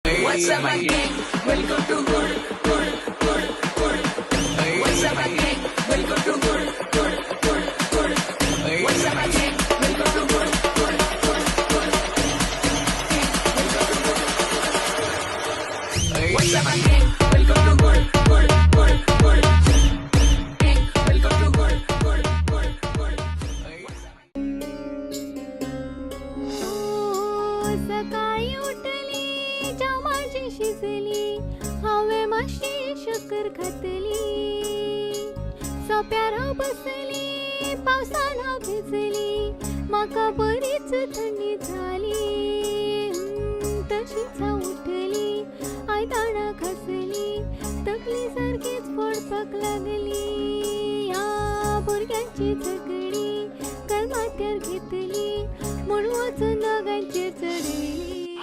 What's up again? Welcome to good. What's up again? Welcome to good. What's up again? Welcome to good. What's up again? Welcome to good. Welcome to good. सकाळी उठली जामाची शिजली हवे माशी शकर घातली सोप्यार बसली पावसान भिजली म्हाका बरीच थंडी झाली तशीच उठली आयताना खसली तकली सारखीच पडपाक लागली ह्या भुरग्यांची झगडी कलमात्यार घेतली म्हूण वचून दोगांचेर चडली